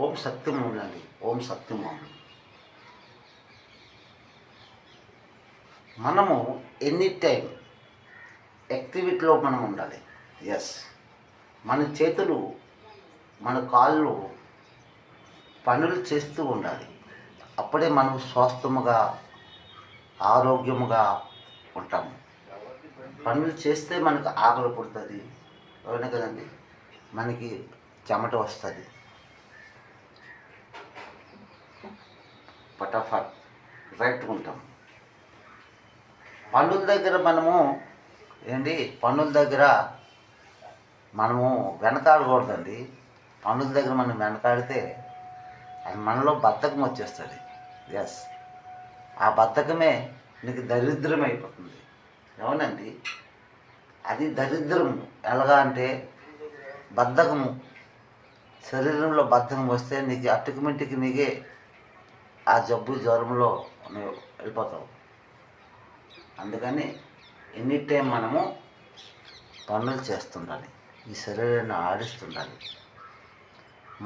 ఓం సత్యం ఉండండి. ఓం సత్యం. మనము any time యాక్టివిటీలో మనం ఉండాలి. ఎస్, మన చేతులు మన కాళ్ళు పనులు చేస్తూ ఉండాలి. అప్పుడే మనం స్వస్థముగా ఆరోగ్యముగా ఉంటాము. పనులు చేస్తే మనకు ఆకలి పుడుతుంది, అవునా కదండి. మనకి చెమట వస్తుంది, ఫటాఫట్ రైట్గా ఉంటాం. పనుల దగ్గర మనము వెనకాడకూడదండి. పనుల దగ్గర మనం వెనకాడితే అది మనలో బద్ధకం వచ్చేస్తుంది. ఎస్, ఆ బద్ధకమే నీకు దరిద్రం అయిపోతుంది. అవునండి, అది దరిద్రం. ఎలాగా అంటే బద్ధకము, శరీరంలో బద్ధకం వస్తే నీకు ఆటోమేటిక్గా నీకే ఆ జబ్బు జ్వరంలో నువ్వు వెళ్ళిపోతావు. అందుకని ఎనీ టైం మనము పనులు చేస్తుండాలి, ఈ శరీరాన్ని ఆడిస్తుండాలి.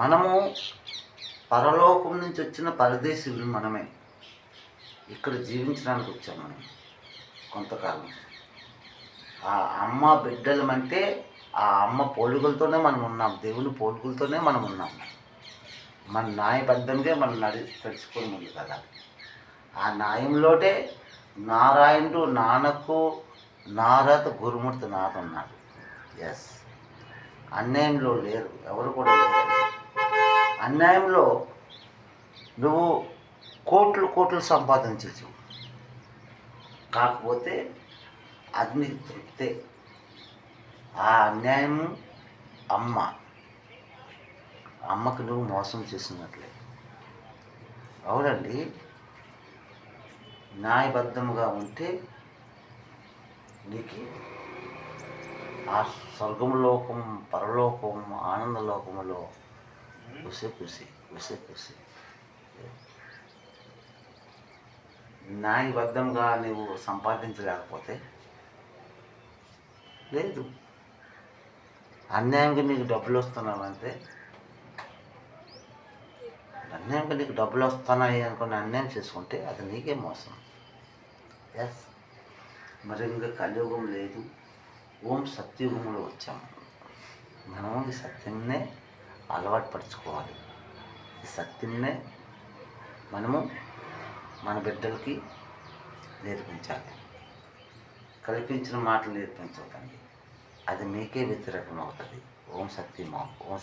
మనము పరలోకం నుంచి వచ్చిన పరదేశీయులు మనమే. ఇక్కడ జీవించడానికి వచ్చాం మనం కొంతకాలం. ఆ అమ్మ బిడ్డలమంటే ఆ అమ్మ పోలికలతోనే మనం ఉన్నాం, దేవుని పోలికలతోనే మనం ఉన్నాం. మన న్యాయబద్ధంగా మనం తడుచుకొని ఉంది కదా. ఆ న్యాయంలోటే నారాయణుడు నానకు నారద గురుమూర్తి నాథ ఉన్నాడు. ఎస్, అన్యాయంలో లేరు, ఎవరు కూడా లేరు. అన్యాయంలో నువ్వు కోట్లు సంపాదించవచ్చు, కాకపోతే అది నీకు తృప్తే. ఆ అన్యాయం అమ్మకు నువ్వు మోసం చేసినట్లే. అవునండి, న్యాయబద్ధముగా ఉంటే నీకు ఆ స్వర్గంలోకం, పరలోకం, ఆనందలోకములో కుసి. న్యాయబద్ధంగా నువ్వు సంపాదించలేకపోతే లేదు. అన్యాయంగా నీకు డబ్బులు వస్తున్నావంటే, అన్యాయంగా నీకు డబ్బులు వస్తున్నాయి అనుకుని అన్యాయం చేసుకుంటే అది నీకే మోసం. ఎస్, మరి ఇంకా కలియుగం లేదు, ఓం సత్యుగంలో వచ్చాము. మనం ఈ సత్యంనే అలవాటు పరుచుకోవాలి. ఈ సత్యంనే మనము మన బిడ్డలకి నేర్పించాలి. కల్పించిన మాటలు నేర్పించకండి, అది మీకే వ్యతిరేకం అవుతుంది. ఓం సత్యమో ఓం